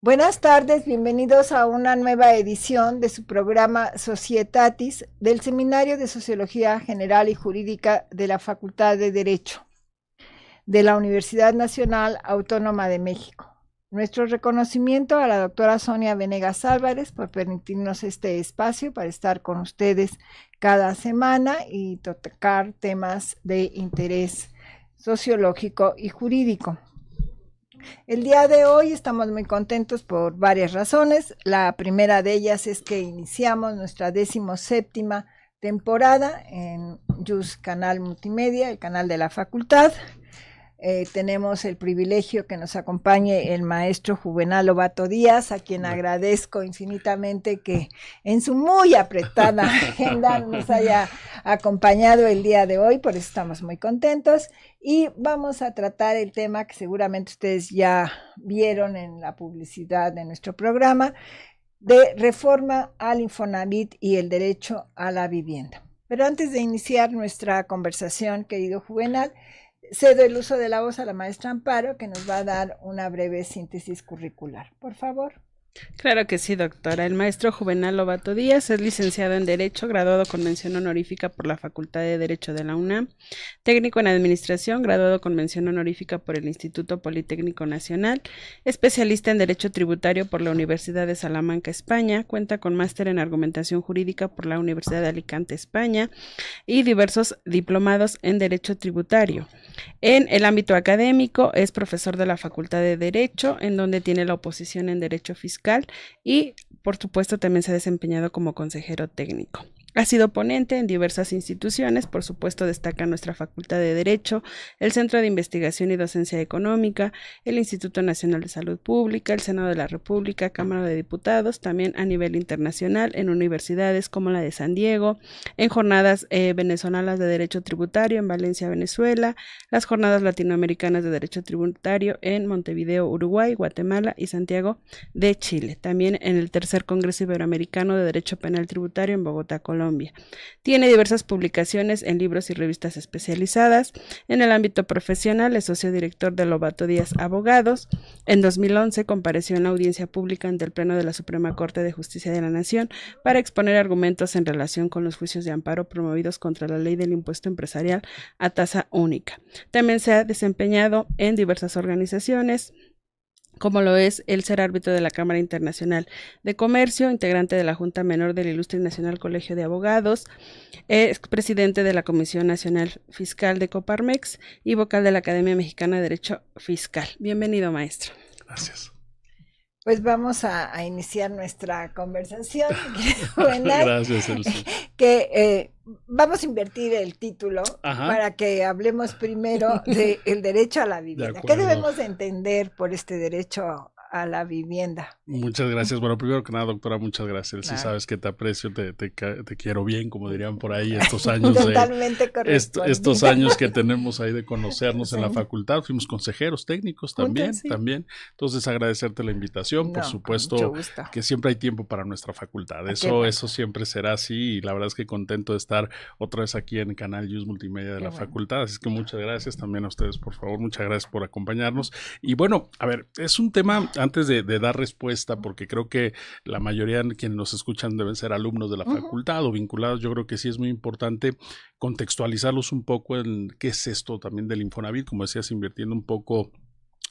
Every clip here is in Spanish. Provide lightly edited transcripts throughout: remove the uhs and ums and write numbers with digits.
Buenas tardes, bienvenidos a una nueva edición de su programa Societatis del Seminario de Sociología General y Jurídica de la Facultad de Derecho de la Universidad Nacional Autónoma de México. Nuestro reconocimiento a la doctora Sonia Venegas Álvarez por permitirnos este espacio para estar con ustedes cada semana y tocar temas de interés sociológico y jurídico. El día de hoy estamos muy contentos por varias razones. La primera de ellas es que iniciamos nuestra 17ª temporada en JUS Canal Multimedia, el canal de la facultad. Tenemos el privilegio que nos acompañe el maestro Juvenal Lobato Díaz, a quien agradezco infinitamente que en su muy apretada agenda nos haya acompañado el día de hoy, por eso estamos muy contentos. Y vamos a tratar el tema que seguramente ustedes ya vieron en la publicidad de nuestro programa, de reforma al Infonavit y el derecho a la vivienda. Pero antes de iniciar nuestra conversación, querido Juvenal, cedo el uso de la voz a la maestra Amparo, que nos va a dar una breve síntesis curricular. Por favor. Claro que sí, doctora. El maestro Juvenal Lobato Díaz es licenciado en Derecho, graduado con mención honorífica por la Facultad de Derecho de la UNAM, técnico en Administración, graduado con mención honorífica por el Instituto Politécnico Nacional, especialista en Derecho Tributario por la Universidad de Salamanca, España, cuenta con máster en Argumentación Jurídica por la Universidad de Alicante, España, y diversos diplomados en Derecho Tributario. En el ámbito académico es profesor de la Facultad de Derecho, en donde tiene la oposición en Derecho Fiscal y, por supuesto, también se ha desempeñado como consejero técnico. Ha sido ponente en diversas instituciones, por supuesto destaca nuestra Facultad de Derecho, el Centro de Investigación y Docencia Económica, el Instituto Nacional de Salud Pública, el Senado de la República, Cámara de Diputados, también a nivel internacional en universidades como la de San Diego, en jornadas venezolanas de Derecho Tributario en Valencia, Venezuela, las jornadas latinoamericanas de Derecho Tributario en Montevideo, Uruguay, Guatemala y Santiago de Chile, también en el Tercer Congreso Iberoamericano de Derecho Penal Tributario en Bogotá, Colombia. Tiene diversas publicaciones en libros y revistas especializadas. En el ámbito profesional es socio director de Lobato Díaz Abogados. En 2011 compareció en la audiencia pública ante el Pleno de la Suprema Corte de Justicia de la Nación para exponer argumentos en relación con los juicios de amparo promovidos contra la ley del impuesto empresarial a tasa única. También se ha desempeñado en diversas organizaciones, como lo es el ser árbitro de la Cámara Internacional de Comercio, integrante de la Junta Menor del Ilustre Nacional Colegio de Abogados, expresidente de la Comisión Nacional Fiscal de Coparmex y vocal de la Academia Mexicana de Derecho Fiscal. Bienvenido, maestro. Gracias. Pues vamos a iniciar nuestra conversación. Gracias, Elsie. Que vamos a invertir el título. Ajá. Para que hablemos primero del derecho a la vivienda. ¿Qué debemos entender por este derecho a la vivienda? Muchas gracias. Bueno, primero que nada, doctora, muchas gracias. Si sabes que te aprecio, te quiero bien, como dirían por ahí, estos años estos años que tenemos ahí de conocernos en la facultad. Fuimos consejeros técnicos también. Entonces, agradecerte la invitación. Por supuesto que siempre hay tiempo para nuestra facultad. Eso siempre será así, y la verdad es que contento de estar otra vez aquí en el canal JUS Multimedia de la facultad. Así que muchas gracias también a ustedes, por favor. Muchas gracias por acompañarnos. Y bueno, a ver, es un tema, antes de dar respuesta, porque creo que la mayoría de quienes nos escuchan deben ser alumnos de la facultad o vinculados. Yo creo que sí es muy importante contextualizarlos un poco en qué es esto también del Infonavit, como decías, invirtiendo un poco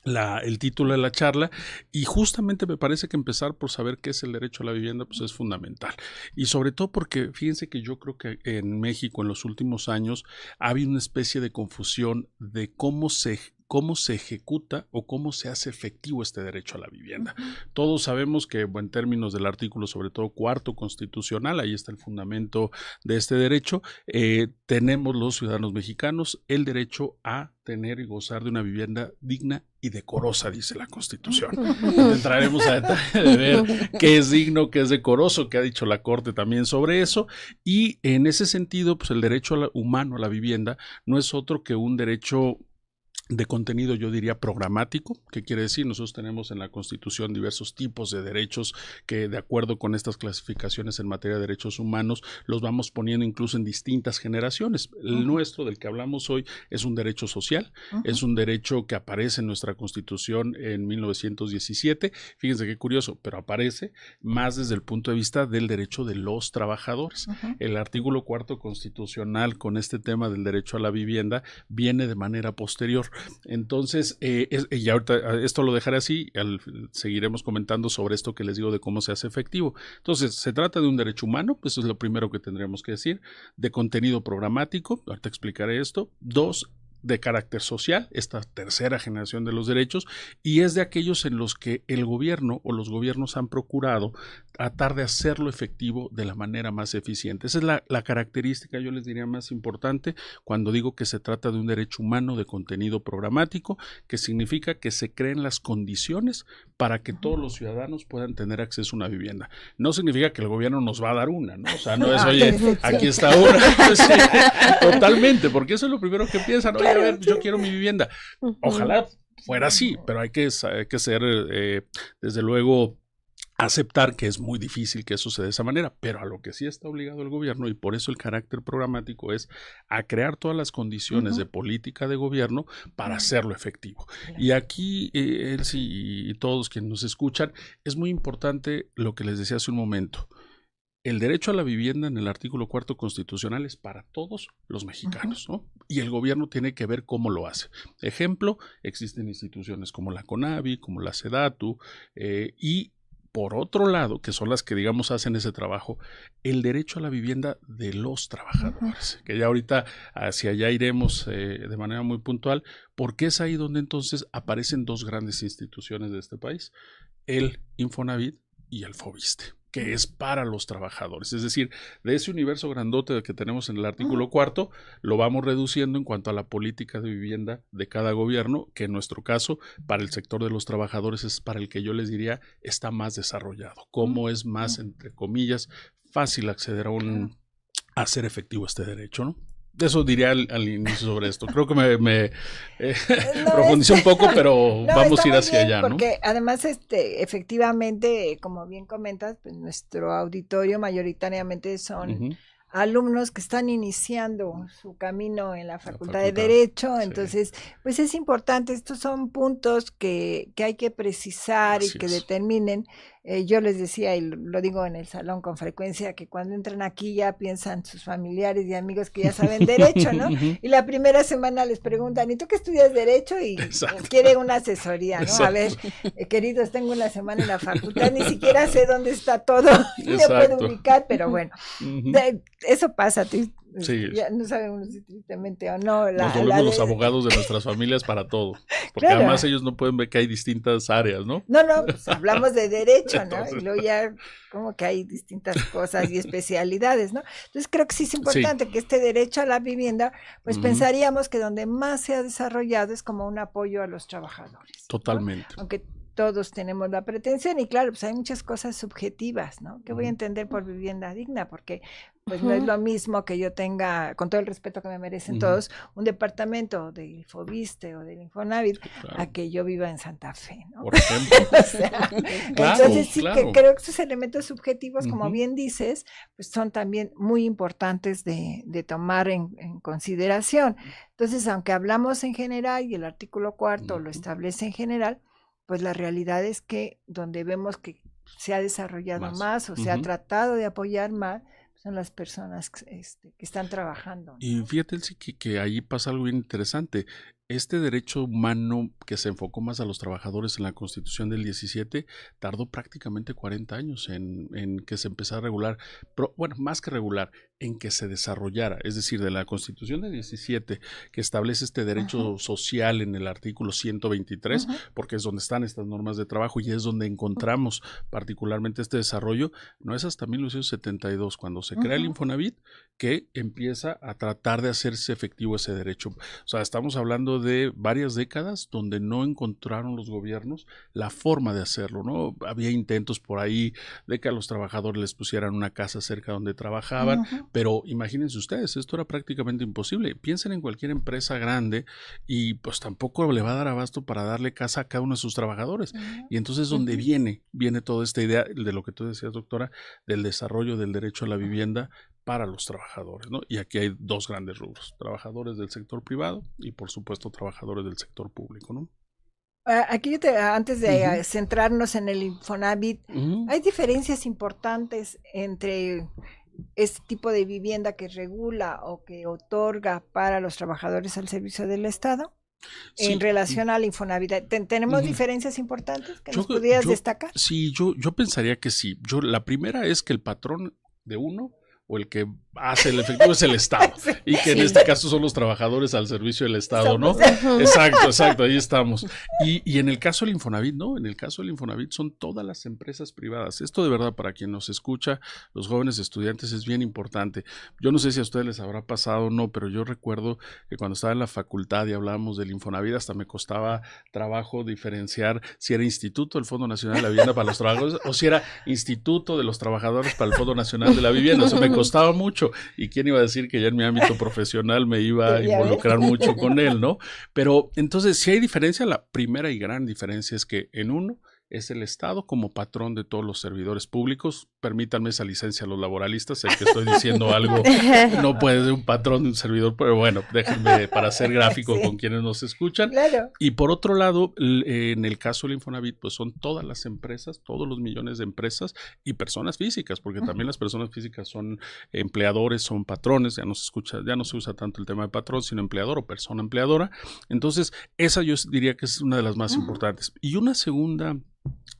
el título de la charla, y justamente me parece que empezar por saber qué es el derecho a la vivienda pues es fundamental, y sobre todo porque fíjense que yo creo que en México en los últimos años ha habido una especie de confusión de cómo se ejecuta o cómo se hace efectivo este derecho a la vivienda. Todos sabemos que, en términos del artículo, sobre todo cuarto constitucional, ahí está el fundamento de este derecho, tenemos los ciudadanos mexicanos el derecho a tener y gozar de una vivienda digna y decorosa, dice la Constitución. Entraremos a detalle de ver qué es digno, qué es decoroso, qué ha dicho la Corte también sobre eso, y en ese sentido, pues el derecho humano a la vivienda no es otro que un derecho de contenido, yo diría programático. ¿Qué quiere decir? Nosotros tenemos en la Constitución diversos tipos de derechos que, de acuerdo con estas clasificaciones en materia de derechos humanos, los vamos poniendo incluso en distintas generaciones. El nuestro, del que hablamos hoy, es un derecho social, es un derecho que aparece en nuestra Constitución en 1917. Fíjense qué curioso, pero aparece más desde el punto de vista del derecho de los trabajadores. El artículo 4º constitucional, con este tema del derecho a la vivienda, viene de manera posterior. Entonces, y ahorita esto lo dejaré así, seguiremos comentando sobre esto que les digo de cómo se hace efectivo. Entonces, se trata de un derecho humano, pues eso es lo primero que tendríamos que decir, de contenido programático, ahorita explicaré esto. 2, de carácter social, esta tercera generación de los derechos, y es de aquellos en los que el gobierno o los gobiernos han procurado tratar de hacerlo efectivo de la manera más eficiente. Esa es la característica, yo les diría, más importante cuando digo que se trata de un derecho humano de contenido programático, que significa que se creen las condiciones para que todos los ciudadanos puedan tener acceso a una vivienda. No significa que el gobierno nos va a dar una, ¿no? O sea, no es, oye, aquí está una. Sí, totalmente, porque eso es lo primero que piensan. Oye, a ver, yo quiero mi vivienda. Ojalá fuera así, pero hay que ser, desde luego, aceptar que es muy difícil que eso se dé de esa manera, pero a lo que sí está obligado el gobierno, y por eso el carácter programático, es a crear todas las condiciones de política de gobierno para hacerlo efectivo. Y aquí, Elsie y todos quienes nos escuchan, es muy importante lo que les decía hace un momento. El derecho a la vivienda en el artículo 4º constitucional es para todos los mexicanos, ¿no? Y el gobierno tiene que ver cómo lo hace. Ejemplo, existen instituciones como la CONAVI, como la SEDATU, y por otro lado, que son las que, digamos, hacen ese trabajo, el derecho a la vivienda de los trabajadores, que ya ahorita hacia allá iremos de manera muy puntual, porque es ahí donde entonces aparecen 2 grandes instituciones de este país, el Infonavit y el FOBISTE, que es para los trabajadores. Es decir, de ese universo grandote que tenemos en el artículo 4º, lo vamos reduciendo en cuanto a la política de vivienda de cada gobierno, que en nuestro caso, para el sector de los trabajadores, es para el que yo les diría está más desarrollado. Cómo es más, entre comillas, fácil acceder a hacer efectivo este derecho, ¿no? Eso diría al inicio sobre esto. Creo que me profundicé un poco, pero vamos a ir hacia allá, ¿no? Porque además, efectivamente, como bien comentas, pues nuestro auditorio mayoritariamente son alumnos que están iniciando su camino en la facultad de Derecho, entonces, pues es importante, estos son puntos que hay que precisar y que determinen. Yo les decía, y lo digo en el salón con frecuencia, que cuando entran aquí ya piensan sus familiares y amigos que ya saben Derecho, ¿no? Y la primera semana les preguntan, ¿y tú qué estudias Derecho? Y quieren una asesoría, ¿no? A ver, queridos, tengo una semana en la facultad, ni siquiera sé dónde está todo, y me puedo ubicar, pero bueno, eso pasa, ya no sabemos si tristemente o no. Nos volvemos los abogados de nuestras familias para todo, porque además ellos no pueden ver que hay distintas áreas, ¿no? No, pues hablamos de Derecho, ¿no? Entonces, y luego ya como que hay distintas cosas y especialidades, ¿no? Entonces creo que sí es importante que este derecho a la vivienda, pues pensaríamos que donde más se ha desarrollado es como un apoyo a los trabajadores. Totalmente. ¿No? Aunque todos tenemos la pretensión y claro, pues hay muchas cosas subjetivas, ¿no? Que voy a entender por vivienda digna, porque pues no es lo mismo que yo tenga, con todo el respeto que me merecen todos, un departamento del FOBISTE o del Infonavit, a que yo viva en Santa Fe, ¿no? Por ejemplo. O sea, entonces sí que creo que esos elementos subjetivos, como bien dices, pues son también muy importantes de tomar en consideración. Entonces, aunque hablamos en general y el artículo 4º lo establece en general, pues la realidad es que donde vemos que se ha desarrollado más o se ha tratado de apoyar más, son las personas que están trabajando, ¿no? Y fíjate, Elsie, que ahí pasa algo bien interesante. Este derecho humano que se enfocó más a los trabajadores en la Constitución del 17 tardó prácticamente 40 años en que se empezara a regular, pero, bueno, más que regular, en que se desarrollara. Es decir, de la Constitución del 17, que establece este derecho social en el artículo 123, porque es donde están estas normas de trabajo y es donde encontramos particularmente este desarrollo, no es hasta 1972, cuando se crea el Infonavit, que empieza a tratar de hacerse efectivo ese derecho. O sea, estamos hablando largo de varias décadas donde no encontraron los gobiernos la forma de hacerlo, ¿no? Había intentos por ahí de que a los trabajadores les pusieran una casa cerca donde trabajaban, pero imagínense ustedes, esto era prácticamente imposible. Piensen en cualquier empresa grande y pues tampoco le va a dar abasto para darle casa a cada uno de sus trabajadores. Y entonces donde viene toda esta idea de lo que tú decías, doctora, del desarrollo del derecho a la vivienda para los trabajadores, ¿no? Y aquí hay dos grandes rubros, trabajadores del sector privado y por supuesto trabajadores del sector público, ¿no? Aquí antes de centrarnos en el Infonavit, ¿hay diferencias importantes entre este tipo de vivienda que regula o que otorga para los trabajadores al servicio del Estado? Sí. En relación al Infonavit, ¿tenemos diferencias importantes que nos pudieras destacar? Sí, yo pensaría que sí. La primera es que el patrón de uno o el que hace el efectivo es el Estado, y que en este caso son los trabajadores al servicio del Estado, ¿no? Exacto, ahí estamos. Y en el caso del Infonavit, no, en el caso del Infonavit son todas las empresas privadas. Esto de verdad, para quien nos escucha, los jóvenes estudiantes, es bien importante. Yo no sé si a ustedes les habrá pasado o no, pero yo recuerdo que cuando estaba en la facultad y hablábamos del Infonavit, hasta me costaba trabajo diferenciar si era Instituto del Fondo Nacional de la Vivienda para los Trabajadores o si era Instituto de los Trabajadores para el Fondo Nacional de la Vivienda. O sea, me costaba mucho. Y quién iba a decir que ya en mi ámbito profesional me iba a involucrar mucho con él, ¿no? Pero entonces, si hay diferencia, la primera y gran diferencia es que en uno es el Estado como patrón de todos los servidores públicos. Permítanme esa licencia a los laboralistas, sé que estoy diciendo algo, no puede ser un patrón de un servidor, pero bueno, déjenme para ser gráfico con quienes nos escuchan. Claro. Y por otro lado, en el caso del Infonavit, pues son todas las empresas, todos los millones de empresas y personas físicas, porque también las personas físicas son empleadores, son patrones, ya no se usa tanto el tema de patrón, sino empleador o persona empleadora. Entonces, esa yo diría que es una de las más importantes. Y una segunda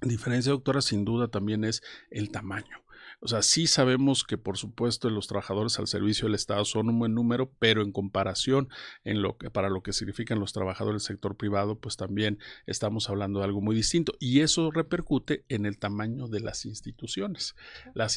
diferencia, doctora, sin duda también es el tamaño. O sea, sí sabemos que por supuesto los trabajadores al servicio del Estado son un buen número, pero en comparación para lo que significan los trabajadores del sector privado, pues también estamos hablando de algo muy distinto. Y eso repercute en el tamaño de las instituciones. La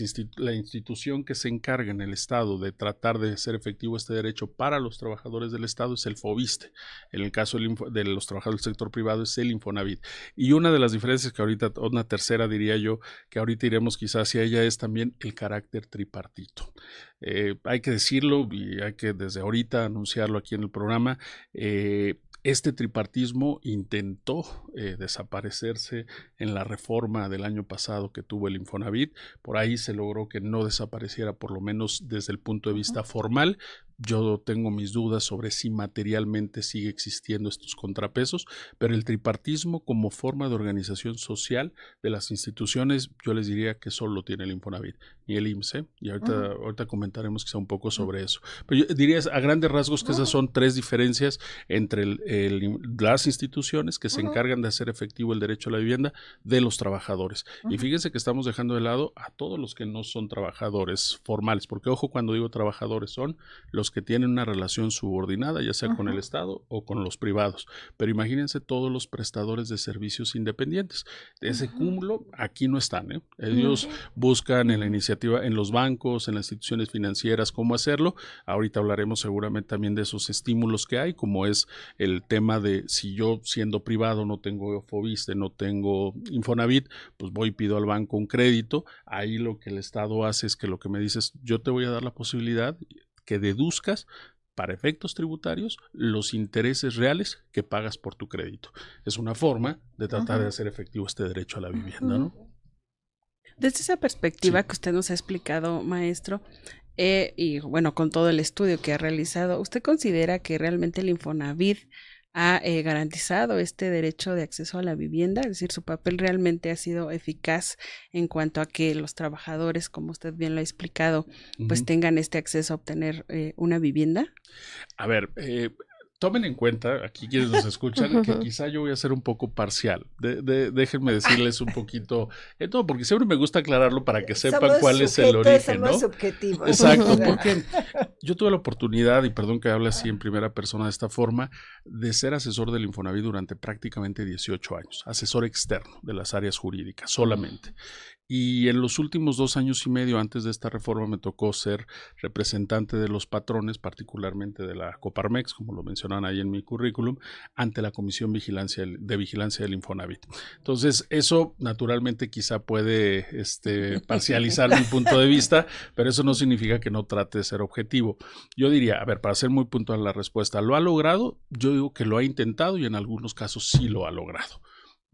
institución que se encarga en el Estado de tratar de hacer efectivo este derecho para los trabajadores del Estado es el FOBISSSTE. En el caso de los trabajadores del sector privado es el Infonavit. Y una de las diferencias que ahorita, una tercera diría yo, que ahorita iremos quizás hacia ella, es también el carácter tripartito. Hay que decirlo y hay que desde ahorita anunciarlo aquí en el programa. Este tripartismo intentó desaparecerse en la reforma del año pasado que tuvo el Infonavit. Por ahí se logró que no desapareciera, por lo menos desde el punto de vista formal. Yo tengo mis dudas sobre si materialmente sigue existiendo estos contrapesos, pero el tripartismo como forma de organización social de las instituciones, yo les diría que solo tiene el Infonavit, ni el IMSS, y ahorita comentaremos quizá un poco sobre eso. Pero yo diría a grandes rasgos que esas son tres diferencias entre las instituciones que se encargan de hacer efectivo el derecho a la vivienda de los trabajadores. Y fíjense que estamos dejando de lado a todos los que no son trabajadores formales, porque ojo, cuando digo trabajadores son los que tienen una relación subordinada, ya sea con el Estado o con los privados. Pero imagínense todos los prestadores de servicios independientes. Ese cúmulo aquí no están, ¿eh? Ellos buscan en la iniciativa, en los bancos, en las instituciones financieras, cómo hacerlo. Ahorita hablaremos seguramente también de esos estímulos que hay, como es el tema de si yo siendo privado no tengo FOBISSSTE, no tengo Infonavit, pues voy y pido al banco un crédito. Ahí lo que el Estado hace es que lo que me dice es, yo te voy a dar la posibilidad que deduzcas para efectos tributarios los intereses reales que pagas por tu crédito. Es una forma de tratar de hacer efectivo este derecho a la vivienda, ¿no? Desde esa perspectiva que usted nos ha explicado, maestro, y bueno, con todo el estudio que ha realizado, ¿usted considera que realmente el Infonavit ha garantizado este derecho de acceso a la vivienda? Es decir, su papel realmente ha sido eficaz en cuanto a que los trabajadores, como usted bien lo ha explicado, pues tengan este acceso a obtener una vivienda. A ver, tomen en cuenta, aquí quienes nos escuchan, que quizá yo voy a ser un poco parcial. Déjenme decirles un poquito, todo, porque siempre me gusta aclararlo para que sepan cuál es el origen, ¿no? Subjetivos. Exacto, porque yo tuve la oportunidad, y perdón que hable así en primera persona de esta forma, de ser asesor del Infonavit durante prácticamente 18 años, asesor externo de las áreas jurídicas solamente. Y en los últimos 2 años y medio antes de esta reforma me tocó ser representante de los patrones, particularmente de la Coparmex, como lo mencionan ahí en mi currículum, ante la Comisión de Vigilancia del Infonavit. Entonces, eso naturalmente quizá puede parcializar mi punto de vista, pero eso no significa que no trate de ser objetivo. Yo diría, a ver, para ser muy puntual la respuesta, ¿lo ha logrado? Yo digo que lo ha intentado y en algunos casos sí lo ha logrado.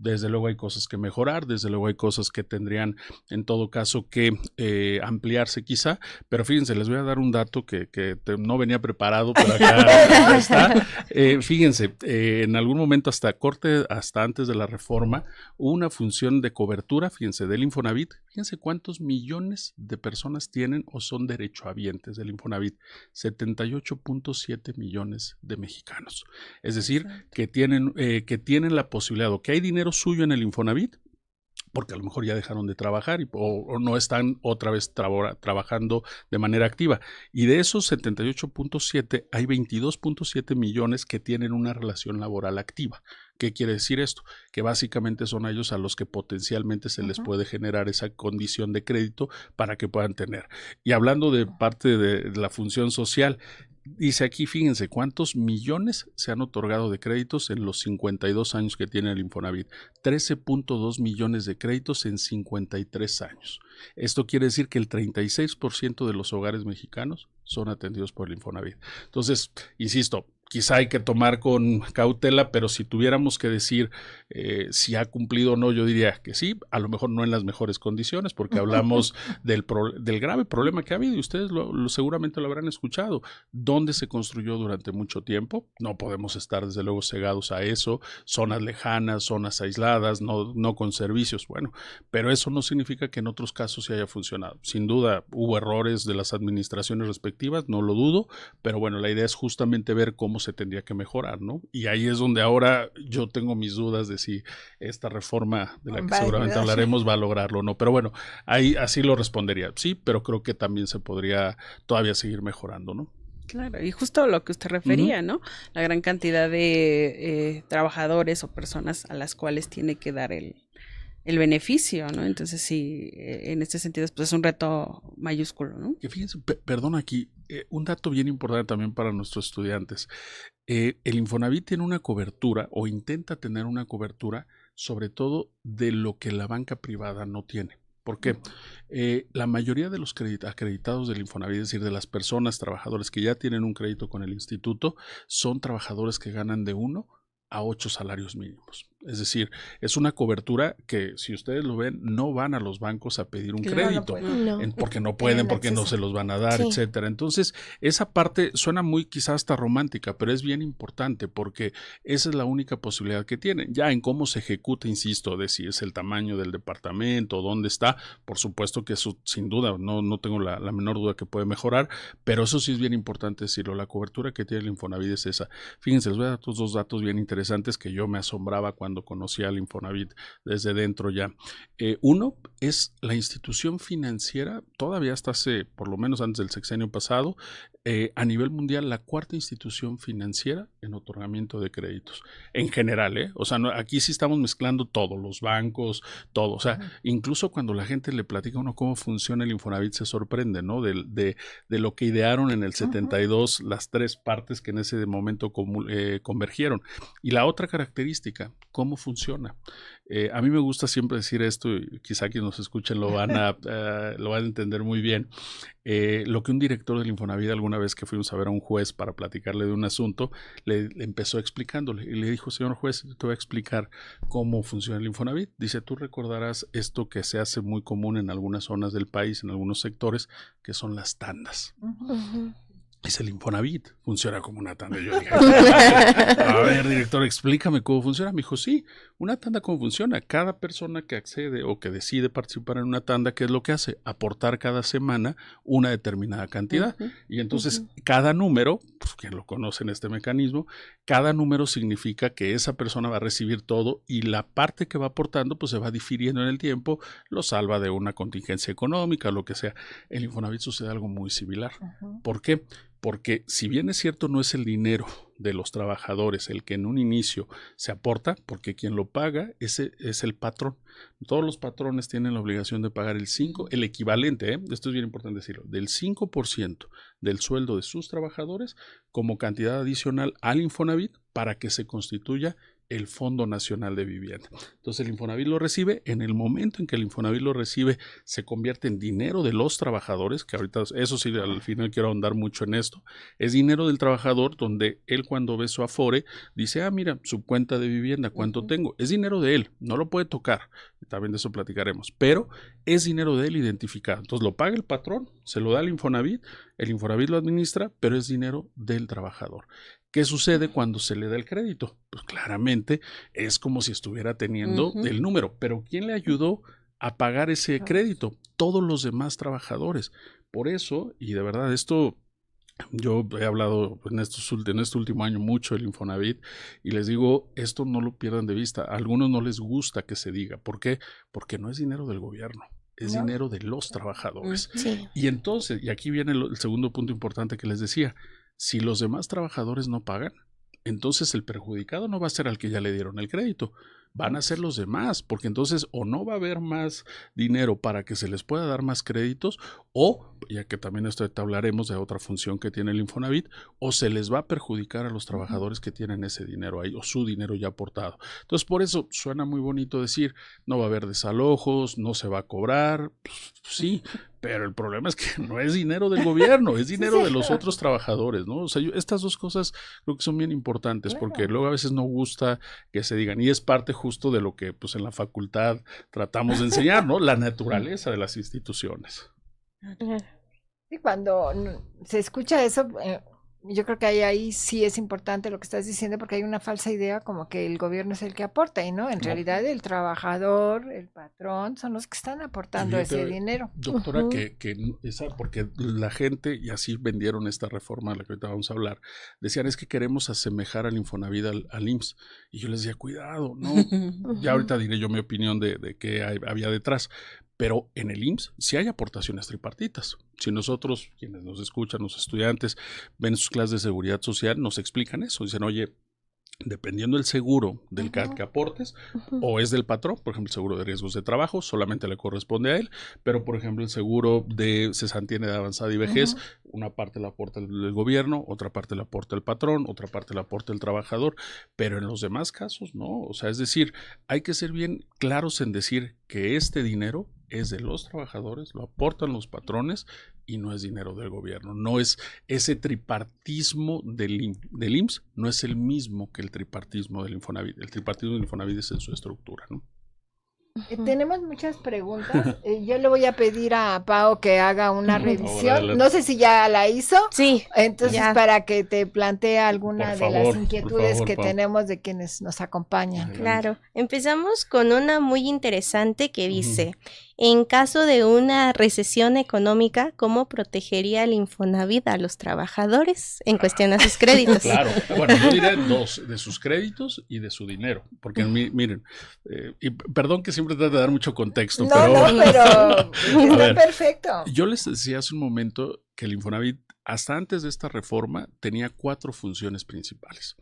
Desde luego hay cosas que mejorar, desde luego hay cosas que tendrían en todo caso que ampliarse quizá, pero fíjense, les voy a dar un dato que no venía preparado, pero acá está. Fíjense, en algún momento hasta antes de la reforma, hubo una función de cobertura, fíjense, del Infonavit. Fíjense cuántos millones de personas tienen o son derechohabientes del Infonavit. 78.7 millones de mexicanos. Es decir, que tienen la posibilidad o que hay dinero suyo en el Infonavit, porque a lo mejor ya dejaron de trabajar o no están otra vez trabajando de manera activa. Y de esos 78.7 hay 22.7 millones que tienen una relación laboral activa. ¿Qué quiere decir esto? Que básicamente son a ellos a los que potencialmente se les puede generar esa condición de crédito para que puedan tener. Y hablando de parte de la función social, dice aquí, fíjense cuántos millones se han otorgado de créditos en los 52 años que tiene el Infonavit. 13.2 millones de créditos en 53 años. Esto quiere decir que el 36% de los hogares mexicanos son atendidos por el Infonavit. Entonces, insisto, quizá hay que tomar con cautela, pero si tuviéramos que decir si ha cumplido o no, yo diría que sí, a lo mejor no en las mejores condiciones, porque hablamos del grave problema que ha habido y ustedes seguramente lo habrán escuchado. ¿Dónde se construyó durante mucho tiempo? No podemos estar desde luego cegados a eso, zonas lejanas, zonas aisladas, no con servicios, bueno, pero eso no significa que en otros casos sí haya funcionado. Sin duda hubo errores de las administraciones respectivas, no lo dudo, pero bueno, la idea es justamente ver cómo se tendría que mejorar, ¿no? Y ahí es donde ahora yo tengo mis dudas de si esta reforma de la que seguramente hablaremos va a lograrlo o no. Pero bueno, ahí así lo respondería. Sí, pero creo que también se podría todavía seguir mejorando, ¿no? Claro, y justo lo que usted refería, ¿no? La gran cantidad de trabajadores o personas a las cuales tiene que dar el beneficio, ¿no? Entonces sí, en este sentido pues es un reto mayúsculo, ¿no? Que fíjense, perdón aquí, un dato bien importante también para nuestros estudiantes. El Infonavit tiene una cobertura o intenta tener una cobertura sobre todo de lo que la banca privada no tiene. ¿Por qué? La mayoría de los acreditados del Infonavit, es decir, de las personas, trabajadores que ya tienen un crédito con el instituto, son trabajadores que ganan de 1 a 8 salarios mínimos. Es decir, es una cobertura que, si ustedes lo ven, no van a los bancos a pedir un crédito, porque no pueden, porque no se los van a dar, etcétera. Entonces, esa parte suena muy quizás hasta romántica, pero es bien importante porque esa es la única posibilidad que tienen. Ya en cómo se ejecuta, insisto, de si es el tamaño del departamento, dónde está, por supuesto que eso sin duda, no tengo la menor duda que puede mejorar, pero eso sí es bien importante decirlo, la cobertura que tiene el Infonavit es esa. Fíjense, les voy a dar dos datos bien interesantes que yo me asombraba cuando conocí al Infonavit desde dentro ya. Uno es la institución financiera, todavía hasta hace, por lo menos antes del sexenio pasado, a nivel mundial, la 4ª institución financiera en otorgamiento de créditos. En general, o sea, aquí sí estamos mezclando todo, los bancos, todo. O sea, incluso cuando la gente le platica a uno cómo funciona el Infonavit, se sorprende, ¿no? De lo que idearon en el 72, las 3 partes que en ese momento convergieron. Y la otra característica, ¿cómo funciona? A mí me gusta siempre decir esto, y quizá quienes nos escuchen lo van a entender muy bien. Lo que un director del Infonavit, alguna vez que fuimos a ver a un juez para platicarle de un asunto, le empezó explicándole y le dijo: señor juez, te voy a explicar cómo funciona el Infonavit. Dice: tú recordarás esto que se hace muy común en algunas zonas del país, en algunos sectores, que son las tandas. Es el Infonavit, funciona como una tanda. Yo dije: a ver, director, explícame cómo funciona. Me dijo: sí, una tanda cómo funciona. Cada persona que accede o que decide participar en una tanda, ¿qué es lo que hace? Aportar cada semana una determinada cantidad. Y entonces cada número, pues quien lo conoce en este mecanismo, cada número significa que esa persona va a recibir todo y la parte que va aportando pues se va difiriendo en el tiempo, lo salva de una contingencia económica, lo que sea. En el Infonavit sucede algo muy similar. ¿Por qué? porque si bien es cierto no es el dinero de los trabajadores el que en un inicio se aporta, porque quien lo paga es el patrón. Todos los patrones tienen la obligación de pagar el equivalente, esto es bien importante decirlo, del 5% del sueldo de sus trabajadores como cantidad adicional al Infonavit para que se constituya el Fondo Nacional de Vivienda. Entonces el Infonavit lo recibe, en el momento en que el Infonavit lo recibe se convierte en dinero de los trabajadores, que ahorita eso sí al final quiero ahondar mucho en esto, es dinero del trabajador donde él cuando ve su Afore dice, mira, su cuenta de vivienda, ¿cuánto tengo? Es dinero de él, no lo puede tocar, también de eso platicaremos, pero es dinero de él identificado, entonces lo paga el patrón, se lo da al Infonavit, el Infonavit lo administra, pero es dinero del trabajador. ¿Qué sucede cuando se le da el crédito? Pues claramente es como si estuviera teniendo el número, pero ¿quién le ayudó a pagar ese crédito? Todos los demás trabajadores. Por eso, y de verdad esto, yo he hablado en este último año mucho del Infonavit y les digo, esto no lo pierdan de vista. A algunos no les gusta que se diga. ¿Por qué? Porque no es dinero del gobierno. Es dinero de los trabajadores. Sí. Y entonces, y aquí viene el segundo punto importante que les decía, si los demás trabajadores no pagan, entonces el perjudicado no va a ser al que ya le dieron el crédito, van a ser los demás, porque entonces o no va a haber más dinero para que se les pueda dar más créditos, o, ya que también esto hablaremos de otra función que tiene el Infonavit, o se les va a perjudicar a los trabajadores que tienen ese dinero ahí, o su dinero ya aportado. Entonces, por eso suena muy bonito decir, no va a haber desalojos, no se va a cobrar, pues, sí, pero el problema es que no es dinero del gobierno, es dinero de los otros trabajadores, ¿no? O sea, estas dos cosas creo que son bien importantes, porque luego a veces no gusta que se digan, y es parte justo de lo que pues en la facultad tratamos de enseñar, ¿no? La naturaleza de las instituciones. Y cuando se escucha eso, yo creo que ahí sí es importante lo que estás diciendo, porque hay una falsa idea como que el gobierno es el que aporta, y no, en realidad el trabajador, el patrón, son los que están aportando ese dinero. Doctora, porque la gente, y así vendieron esta reforma de la que ahorita vamos a hablar, decían es que queremos asemejar al Infonavit al IMSS, y yo les decía, cuidado, no, ya ahorita diré yo mi opinión de qué había detrás. Pero en el IMSS sí hay aportaciones tripartitas. Si nosotros, quienes nos escuchan, los estudiantes, ven sus clases de seguridad social, nos explican eso. Dicen, oye, dependiendo del seguro del que aportes, o es del patrón, por ejemplo, el seguro de riesgos de trabajo, solamente le corresponde a él, pero por ejemplo el seguro de cesantía de avanzada y vejez, una parte la aporta el gobierno, otra parte la aporta el patrón, otra parte la aporta el trabajador, pero en los demás casos no, o sea, es decir, hay que ser bien claros en decir que este dinero es de los trabajadores, lo aportan los patrones y no es dinero del gobierno. No es ese tripartismo del IMSS, no es el mismo que el tripartismo del Infonavit. El tripartismo del Infonavit es en su estructura, ¿no? Tenemos muchas preguntas. Yo le voy a pedir a Pao que haga una revisión. No sé si ya la hizo. Sí. Entonces, para que te plantee alguna de las inquietudes que tenemos de quienes nos acompañan. Claro. Empezamos con una muy interesante que dice, en caso de una recesión económica, ¿cómo protegería el Infonavit a los trabajadores en cuestión a sus créditos? Claro. Bueno, yo diré dos, de sus créditos y de su dinero. Porque miren, y perdón que siempre trate de dar mucho contexto. Pero está perfecto. Yo les decía hace un momento que el Infonavit, hasta antes de esta reforma, tenía 4 funciones principales.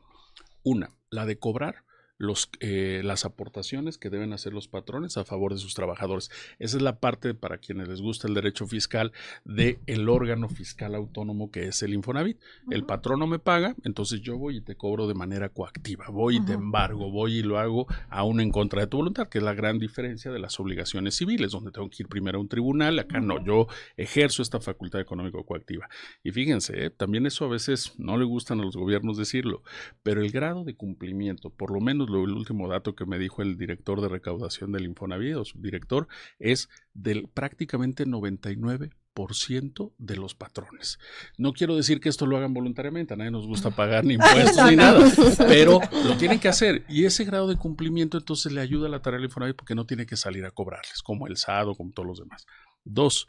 Una, la de cobrar las aportaciones que deben hacer los patrones a favor de sus trabajadores. Esa es la parte, para quienes les gusta el derecho fiscal, del órgano fiscal autónomo que es el Infonavit. El patrón no me paga, entonces yo voy y te cobro de manera coactiva, voy y te embargo, voy y lo hago aún en contra de tu voluntad, que es la gran diferencia de las obligaciones civiles, donde tengo que ir primero a un tribunal. Acá no, yo ejerzo esta facultad económico coactiva. Y fíjense, también eso a veces no le gustan a los gobiernos decirlo, pero el grado de cumplimiento, por lo menos el último dato que me dijo el director de recaudación del Infonavit, o su director, es del prácticamente 99% de los patrones. No quiero decir que esto lo hagan voluntariamente, a nadie nos gusta pagar ni impuestos ni nada, pero lo tienen que hacer, y ese grado de cumplimiento entonces le ayuda a la tarea del Infonavit porque no tiene que salir a cobrarles, como el SAT o como todos los demás. 2,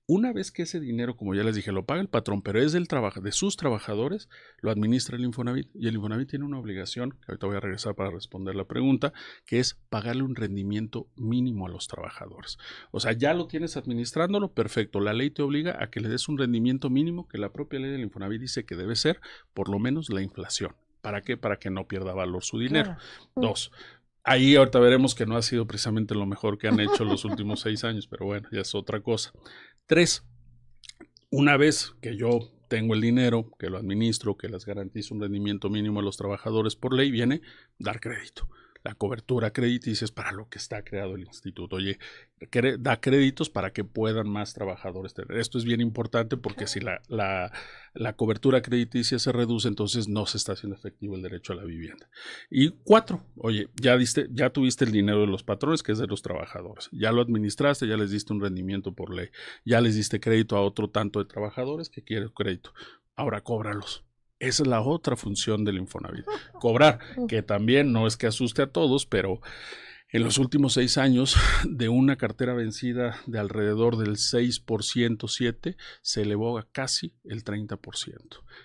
Una vez que ese dinero, como ya les dije, lo paga el patrón, pero es de sus trabajadores, lo administra el Infonavit. Y el Infonavit tiene una obligación, que ahorita voy a regresar para responder la pregunta, que es pagarle un rendimiento mínimo a los trabajadores. O sea, ya lo tienes administrándolo, perfecto. La ley te obliga a que le des un rendimiento mínimo, que la propia ley del Infonavit dice que debe ser por lo menos la inflación. ¿Para qué? Para que no pierda valor su dinero. Claro. 2. Ahí ahorita veremos que no ha sido precisamente lo mejor que han hecho los últimos 6 años, pero bueno, ya es otra cosa. 3. Una vez que yo tengo el dinero, que lo administro, que les garantizo un rendimiento mínimo a los trabajadores por ley, viene dar crédito. La cobertura crediticia es para lo que está creado el instituto. Oye, da créditos para que puedan más trabajadores tener. Esto es bien importante porque si la cobertura crediticia se reduce, entonces no se está haciendo efectivo el derecho a la vivienda. Y 4, oye, ya tuviste el dinero de los patrones, que es de los trabajadores. Ya lo administraste, ya les diste un rendimiento por ley. Ya les diste crédito a otro tanto de trabajadores que quieren crédito. Ahora cóbralos. Esa es la otra función del Infonavit, cobrar, que también no es que asuste a todos, pero en los últimos 6 años, de una cartera vencida de alrededor del 6%, 7%, se elevó a casi el 30%.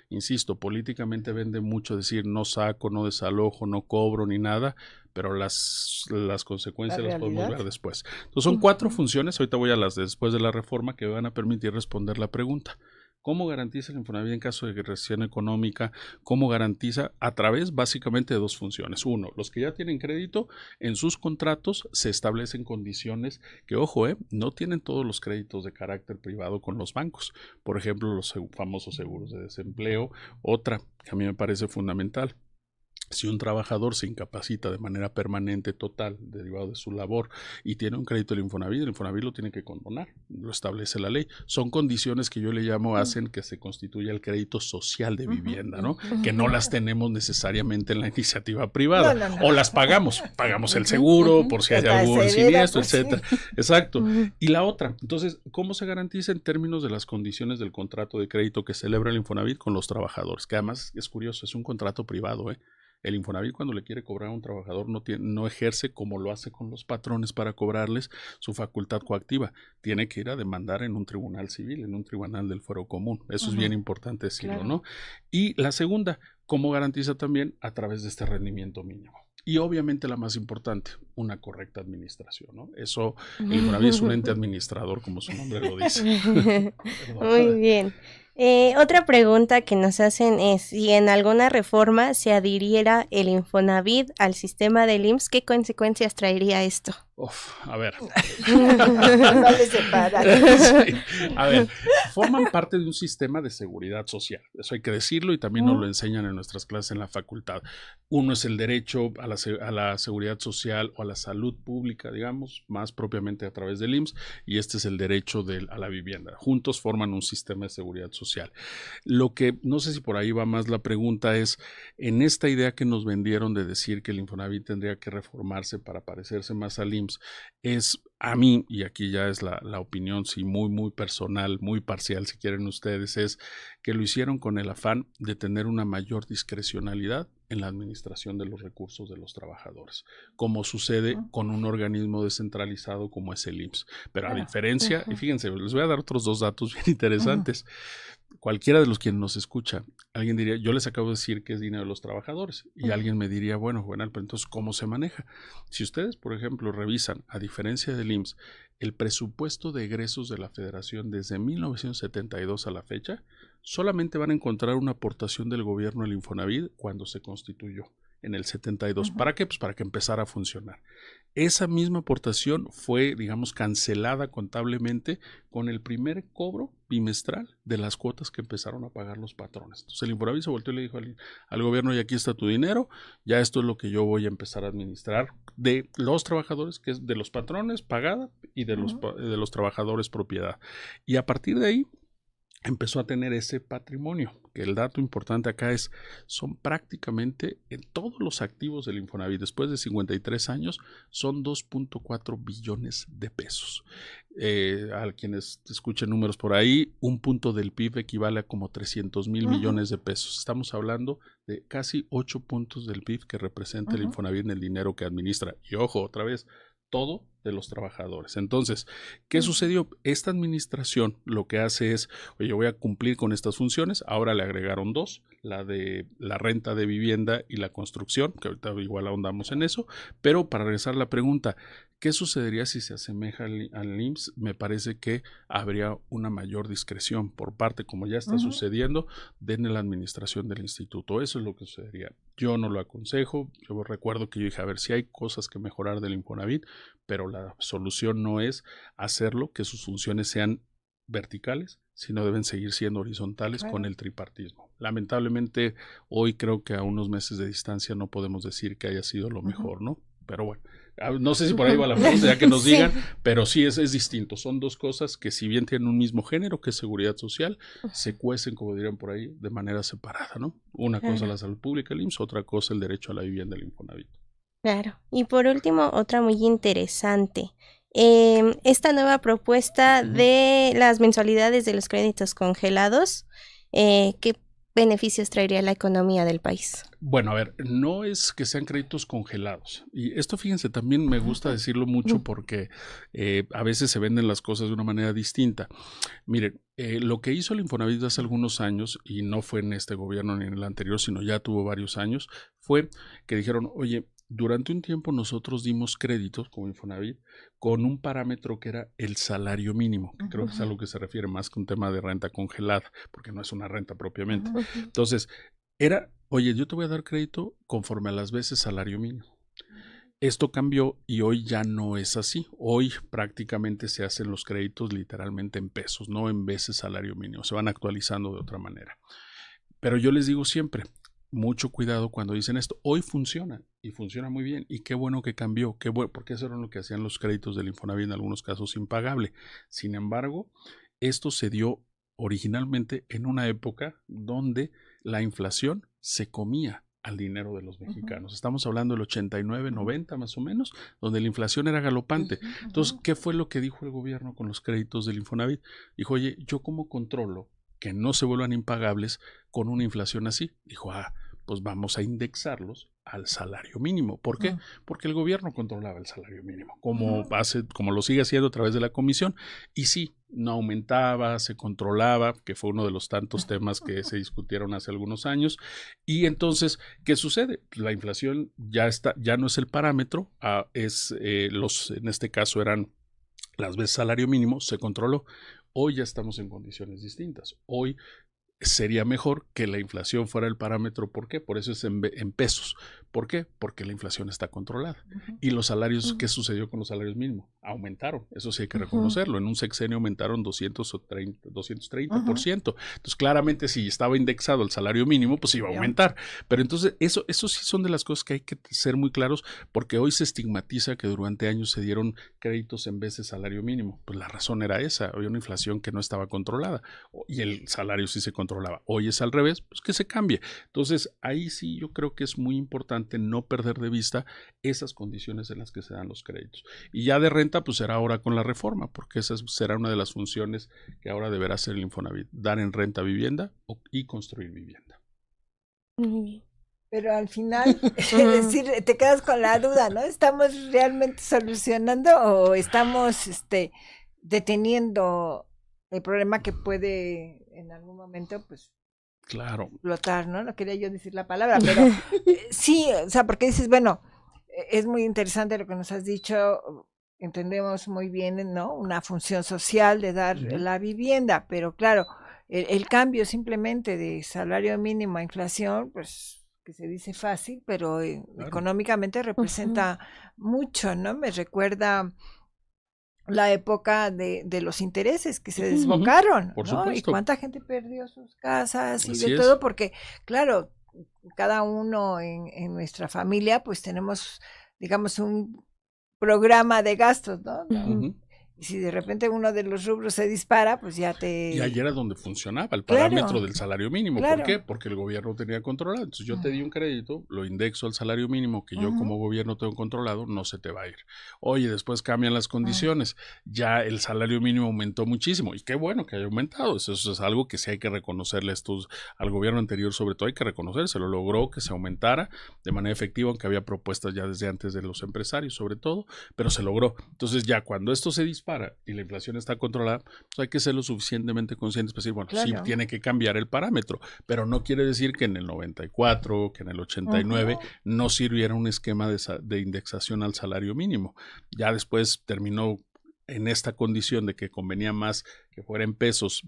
Insisto, políticamente vende mucho decir no saco, no desalojo, no cobro ni nada, pero las consecuencias las podemos ver después. Entonces son 4 funciones, ahorita voy a las de después de la reforma, que van a permitir responder la pregunta. ¿Cómo garantiza el Infonavit en caso de recesión económica? ¿Cómo garantiza? A través básicamente de 2 funciones. 1, los que ya tienen crédito, en sus contratos se establecen condiciones que, ojo, no tienen todos los créditos de carácter privado con los bancos. Por ejemplo, los famosos seguros de desempleo. Otra que a mí me parece fundamental. Si un trabajador se incapacita de manera permanente, total, derivado de su labor, y tiene un crédito del Infonavit, el Infonavit lo tiene que condonar, lo establece la ley. Son condiciones que yo le llamo, hacen que se constituya el crédito social de vivienda, ¿no? Que no las tenemos necesariamente en la iniciativa privada, no. O las pagamos el seguro, por si hay algún siniestro, etcétera. Sí. Exacto. Y la otra, entonces, ¿cómo se garantiza en términos de las condiciones del contrato de crédito que celebra el Infonavit con los trabajadores? Que además es curioso, es un contrato privado, El Infonavit, cuando le quiere cobrar a un trabajador, no ejerce como lo hace con los patrones para cobrarles su facultad coactiva. Tiene que ir a demandar en un tribunal civil, en un tribunal del fuero común. Eso es bien importante decirlo, claro. ¿No? Y la segunda, ¿cómo garantiza también? A través de este rendimiento mínimo. Y obviamente la más importante, una correcta administración, ¿no? Eso, el Infonavit es un ente administrador, como su nombre lo dice. Muy bien. Otra pregunta que nos hacen es, si en alguna reforma se adhiriera el Infonavit al sistema del IMSS, ¿qué consecuencias traería esto? A ver. No les separa. Sí. A ver, forman parte de un sistema de seguridad social. Eso hay que decirlo y también nos lo enseñan en nuestras clases en la facultad. Uno es el derecho a la seguridad social o a la salud pública, digamos, más propiamente a través del IMSS, y este es el derecho a la vivienda. Juntos forman un sistema de seguridad social. Lo que, no sé si por ahí va más la pregunta, es en esta idea que nos vendieron de decir que el Infonavit tendría que reformarse para parecerse más al IMSS, es a mí, y aquí ya es la opinión, sí, muy, muy personal, muy parcial, si quieren ustedes, es que lo hicieron con el afán de tener una mayor discrecionalidad en la administración de los recursos de los trabajadores, como sucede con un organismo descentralizado como es el IMSS. Pero a diferencia, y fíjense, les voy a dar otros 2 datos bien interesantes. Cualquiera de los quienes nos escucha, alguien diría, yo les acabo de decir que es dinero de los trabajadores, y alguien me diría, bueno, pero entonces, ¿cómo se maneja? Si ustedes, por ejemplo, revisan, a diferencia del IMSS, el presupuesto de egresos de la Federación desde 1972 a la fecha, solamente van a encontrar una aportación del gobierno al Infonavit cuando se constituyó en el 72. ¿Para qué? Pues para que empezara a funcionar. Esa misma aportación fue, digamos, cancelada contablemente con el primer cobro bimestral de las cuotas que empezaron a pagar los patrones. Entonces el Infonavit se volteó y le dijo al gobierno, y aquí está tu dinero, ya esto es lo que yo voy a empezar a administrar de los trabajadores, que es de los patrones pagada y de los trabajadores propiedad. Y a partir de ahí empezó a tener ese patrimonio, que el dato importante acá es, son prácticamente en todos los activos del Infonavit, después de 53 años, son 2.4 billones de pesos. A quienes escuchen números por ahí, un punto del PIB equivale a como 300,000 millones de pesos. Estamos hablando de casi 8 puntos del PIB que representa el Infonavit en el dinero que administra. Y ojo, otra vez, todo de los trabajadores. Entonces, ¿qué sucedió? Esta administración lo que hace es, oye, voy a cumplir con estas funciones, ahora le agregaron 2, la de la renta de vivienda y la construcción, que ahorita igual ahondamos en eso, pero para regresar a la pregunta, ¿qué sucedería si se asemeja al IMSS? Me parece que habría una mayor discreción por parte, como ya está sucediendo, de la administración del instituto. Eso es lo que sucedería. Yo no lo aconsejo. Yo recuerdo que yo dije, a ver, si hay cosas que mejorar del Infonavit, pero la solución no es hacerlo, que sus funciones sean verticales, sino deben seguir siendo horizontales con el tripartismo. Lamentablemente, hoy creo que a unos meses de distancia no podemos decir que haya sido lo mejor, ¿no? Pero bueno, no sé si por ahí va la pregunta, ya que nos digan, pero sí es distinto. Son dos cosas que si bien tienen un mismo género, que es seguridad social, se cuecen, como dirían por ahí, de manera separada, ¿no? Una cosa la salud pública, el IMSS, otra cosa el derecho a la vivienda, el Infonavit. Claro. Y por último, otra muy interesante. Esta nueva propuesta de las mensualidades de los créditos congelados, ¿qué beneficios traería a la economía del país? Bueno, a ver, no es que sean créditos congelados. Y esto, fíjense, también me gusta decirlo mucho porque a veces se venden las cosas de una manera distinta. Miren, lo que hizo el Infonavit hace algunos años, y no fue en este gobierno ni en el anterior, sino ya tuvo varios años, fue que dijeron, oye, durante un tiempo nosotros dimos créditos como Infonavit con un parámetro que era el salario mínimo, que creo que es algo que se refiere más que un tema de renta congelada, porque no es una renta propiamente. Entonces, era, oye, yo te voy a dar crédito conforme a las veces salario mínimo. Esto cambió y hoy ya no es así. Hoy prácticamente se hacen los créditos literalmente en pesos, no en veces salario mínimo. Se van actualizando de otra manera. Pero yo les digo siempre, mucho cuidado cuando dicen esto. Hoy funciona y funciona muy bien. Y qué bueno que cambió, qué bueno, porque eso era lo que hacían los créditos del Infonavit, en algunos casos impagable. Sin embargo, esto se dio originalmente en una época donde la inflación se comía al dinero de los mexicanos. Estamos hablando del 89, 90 más o menos, donde la inflación era galopante. Entonces, ¿qué fue lo que dijo el gobierno con los créditos del Infonavit? Dijo, oye, ¿yo cómo controlo que no se vuelvan impagables con una inflación así? Dijo, pues vamos a indexarlos al salario mínimo. ¿Por qué? Porque el gobierno controlaba el salario mínimo, como lo sigue haciendo a través de la comisión, y sí, no aumentaba, se controlaba, que fue uno de los tantos temas que se discutieron hace algunos años. Y entonces, ¿qué sucede? La inflación ya no es el parámetro, en este caso eran las veces salario mínimo, se controló. Hoy ya estamos en condiciones distintas. Hoy sería mejor que la inflación fuera el parámetro. ¿Por qué? Por eso es en pesos. ¿Por qué? Porque la inflación está controlada. Y los salarios, ¿qué sucedió con los salarios mínimos? Aumentaron. Eso sí hay que reconocerlo. En un sexenio aumentaron 230%. Entonces, claramente, si estaba indexado el salario mínimo, pues iba a aumentar. Pero entonces, eso sí son de las cosas que hay que ser muy claros, porque hoy se estigmatiza que durante años se dieron créditos en vez de salario mínimo. Pues la razón era esa. Había una inflación que no estaba controlada y el salario sí se controlaba. Hoy es al revés, pues que se cambie. Entonces, ahí sí yo creo que es muy importante no perder de vista esas condiciones en las que se dan los créditos. Y ya de renta, pues será ahora con la reforma, porque esa será una de las funciones que ahora deberá hacer el Infonavit, dar en renta vivienda y construir vivienda. Pero al final, es decir, te quedas con la duda, ¿no? ¿Estamos realmente solucionando o estamos deteniendo el problema que puede en algún momento, pues, claro, explotar, ¿no? No quería yo decir la palabra, pero sí, o sea, porque dices, bueno, es muy interesante lo que nos has dicho, entendemos muy bien, ¿no? Una función social de dar la vivienda, pero claro, el cambio simplemente de salario mínimo a inflación, pues, que se dice fácil, pero económicamente representa mucho, ¿no? Me recuerda la época de los intereses que se desbocaron, por ¿no? supuesto. Y cuánta gente perdió sus casas y Así de es. todo, porque claro, cada uno en nuestra familia pues tenemos, digamos, un programa de gastos, ¿no? Y si de repente uno de los rubros se dispara, pues ya te... Y ayer era donde funcionaba el parámetro del salario mínimo. Claro. ¿Por qué? Porque el gobierno tenía controlado. Entonces yo te di un crédito, lo indexo al salario mínimo que yo como gobierno tengo controlado, no se te va a ir. Oye, después cambian las condiciones. Ya el salario mínimo aumentó muchísimo. Y qué bueno que haya aumentado. Eso es algo que sí hay que reconocerle al gobierno anterior, sobre todo hay que reconocer. Se lo logró que se aumentara de manera efectiva, aunque había propuestas ya desde antes de los empresarios, sobre todo, pero se logró. Entonces ya cuando esto se dispara y la inflación está controlada, pues hay que ser lo suficientemente conscientes para decir, bueno, sí tiene que cambiar el parámetro, pero no quiere decir que en el 94, que en el 89 no sirviera un esquema de indexación al salario mínimo. Ya después terminó en esta condición de que convenía más que fuera en pesos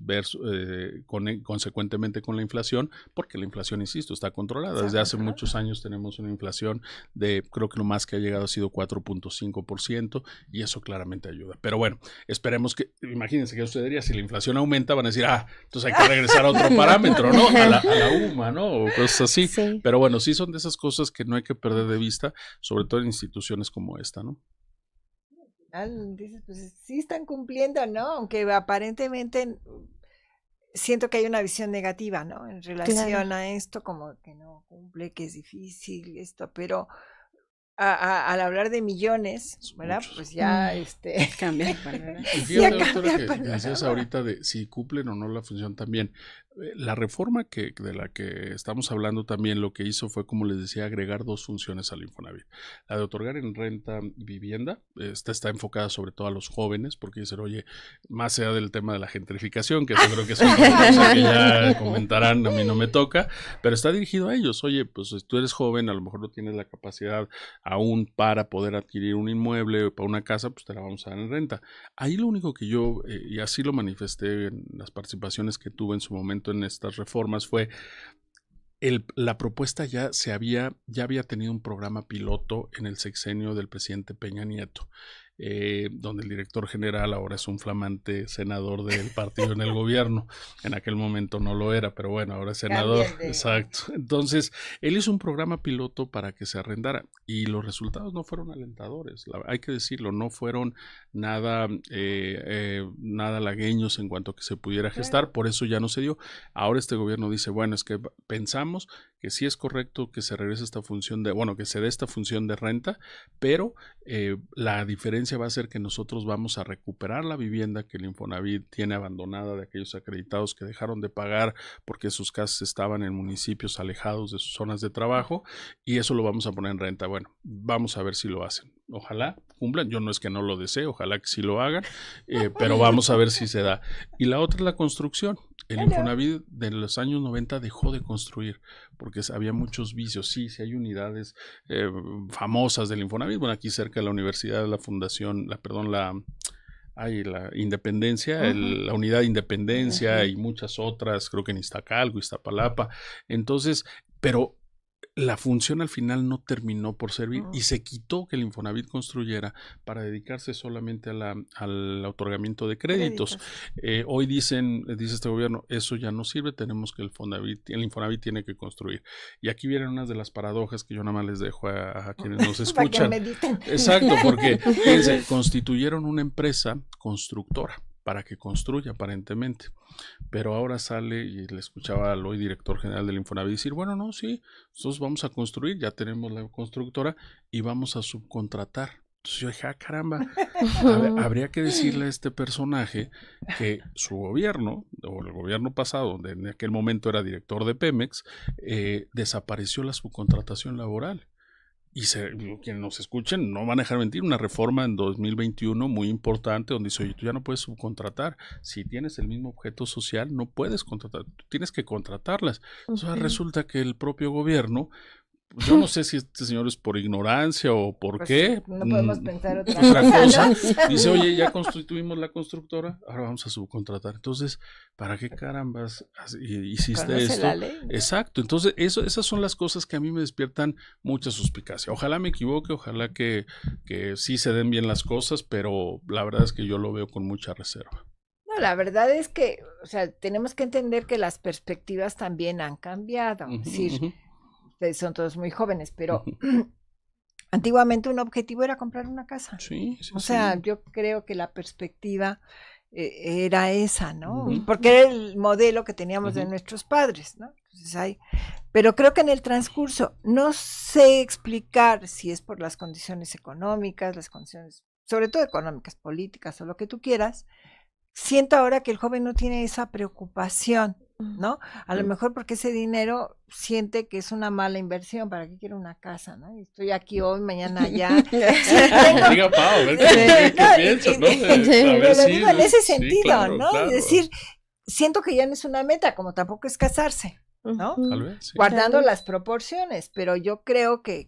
consecuentemente con la inflación, porque la inflación, insisto, está controlada. Desde hace muchos años tenemos una inflación de, creo que lo más que ha llegado ha sido 4.5% y eso claramente ayuda. Pero bueno, esperemos que, imagínense qué sucedería si la inflación aumenta, van a decir, entonces hay que regresar a otro parámetro, ¿no? A la UMA, ¿no? O cosas así. Sí. Pero bueno, sí son de esas cosas que no hay que perder de vista, sobre todo en instituciones como esta, ¿no? Dices, pues sí están cumpliendo, ¿no? Aunque aparentemente siento que hay una visión negativa, ¿no? En relación a esto, como que no cumple, que es difícil esto, pero al hablar de millones, ¿verdad? Muchos. Pues ya cambia el panorama. Y fíjate, doctora, que decías ahorita de si cumplen o no la función también. La reforma de la que estamos hablando también lo que hizo fue, como les decía, agregar 2 funciones al Infonavit. La de otorgar en renta vivienda, esta está enfocada sobre todo a los jóvenes, porque dicen, oye, más allá del tema de la gentrificación, que yo creo que es una cosa que ya comentarán, a mí no me toca, pero está dirigido a ellos. Oye, pues si tú eres joven, a lo mejor no tienes la capacidad aún para poder adquirir un inmueble o para una casa, pues te la vamos a dar en renta. Ahí lo único que yo, y así lo manifesté en las participaciones que tuve en su momento en estas reformas, fue la propuesta ya había tenido un programa piloto en el sexenio del presidente Peña Nieto, donde el director general ahora es un flamante senador del partido en el gobierno. En aquel momento no lo era, pero bueno, ahora es senador. Exacto. Entonces, él hizo un programa piloto para que se arrendara y los resultados no fueron alentadores. Hay que decirlo, no fueron nada halagueños en cuanto a que se pudiera gestar, por eso ya no se dio. Ahora este gobierno dice, bueno, es que pensamos que sí es correcto que se regrese esta función que se dé esta función de renta, pero la diferencia va a ser que nosotros vamos a recuperar la vivienda que el Infonavit tiene abandonada de aquellos acreditados que dejaron de pagar porque sus casas estaban en municipios alejados de sus zonas de trabajo, y eso lo vamos a poner en renta. Bueno, vamos a ver si lo hacen. Ojalá cumplan, yo no es que no lo desee, ojalá que sí lo hagan, pero vamos a ver si se da. Y la otra es la construcción. El Infonavit de los años 90 dejó de construir porque había muchos vicios. Sí hay unidades famosas del Infonavit. Bueno, aquí cerca de la universidad, la fundación, la Independencia, la unidad de Independencia y muchas otras, creo que en Iztacalco, Iztapalapa. Entonces, pero la función al final no terminó por servir y se quitó que el Infonavit construyera para dedicarse solamente al otorgamiento de créditos. Hoy dice este gobierno, eso ya no sirve, tenemos que el Infonavit tiene que construir. Y aquí vienen unas de las paradojas que yo nada más les dejo a quienes nos escuchan. Para que mediten. Exacto, porque fíjense, constituyeron una empresa constructora para que construya aparentemente, pero ahora sale, y le escuchaba al hoy director general del Infonavit decir, bueno, no, sí, nosotros vamos a construir, ya tenemos la constructora y vamos a subcontratar. Entonces yo dije, caramba, habría que decirle a este personaje que su gobierno, o el gobierno pasado, donde en aquel momento era director de Pemex, desapareció la subcontratación laboral. Y quienes nos escuchen no van a dejar mentir, una reforma en 2021 muy importante donde dice, oye, tú ya no puedes subcontratar, si tienes el mismo objeto social no puedes contratar, tú tienes que contratarlas. Entonces resulta que el propio gobierno, yo no sé si este señor es por ignorancia o por qué. No podemos pensar otra cosa. Dice, oye, ya constituimos la constructora, ahora vamos a subcontratar. Entonces, ¿para qué carambas hiciste esto? La ley, ¿no? Exacto. Entonces, esas son las cosas que a mí me despiertan mucha suspicacia. Ojalá me equivoque, ojalá que sí se den bien las cosas, pero la verdad es que yo lo veo con mucha reserva. No, la verdad es que, o sea, tenemos que entender que las perspectivas también han cambiado. Es decir, ustedes son todos muy jóvenes, pero antiguamente un objetivo era comprar una casa. Sí, o sea, yo creo que la perspectiva era esa, ¿no? Ujú. Porque era el modelo que teníamos de nuestros padres, ¿no? Entonces pero creo que en el transcurso no sé explicar si es por las condiciones económicas, las condiciones, sobre todo económicas, políticas o lo que tú quieras. Siento ahora que el joven no tiene esa preocupación, ¿no? A lo mejor porque ese dinero siente que es una mala inversión. ¿Para qué quiero una casa, no? Estoy aquí hoy, mañana allá. Diga Pau, a ver qué piensas, ¿no? Lo digo en ese sentido, claro, ¿no? claro. Es decir, siento que ya no es una meta, como tampoco es casarse, ¿no? Tal vez, sí. Guardando las proporciones, pero yo creo que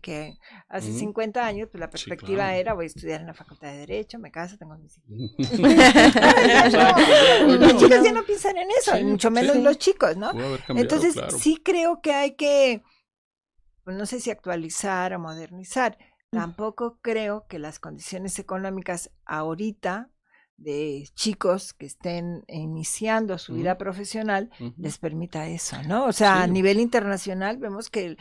hace 50 años pues la perspectiva era: voy a estudiar en la Facultad de Derecho, me caso, tengo mis hijos. Los chicos ya no piensan en eso, mucho menos los chicos, ¿no? Entonces sí creo que hay que, pues, no sé si actualizar o modernizar. Tampoco creo que las condiciones económicas ahorita de chicos que estén iniciando su vida profesional les permita eso, ¿no? O sea, a nivel internacional vemos que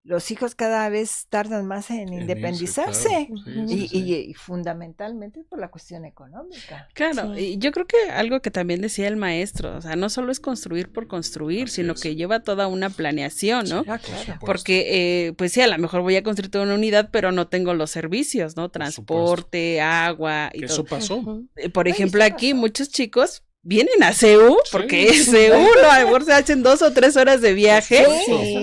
los hijos cada vez tardan más en independizarse, y fundamentalmente por la cuestión económica. Claro, y yo creo que algo que también decía el maestro, o sea, no solo es construir por construir, sino que lleva toda una planeación, ¿no? Claro. Porque, pues sí, a lo mejor voy a construir toda una unidad, pero no tengo los servicios, ¿no? Transporte, agua y eso todo. pasó. Por ejemplo, aquí muchos chicos vienen a CEU, porque CEU a lo mejor se hacen 2 o 3 horas de viaje,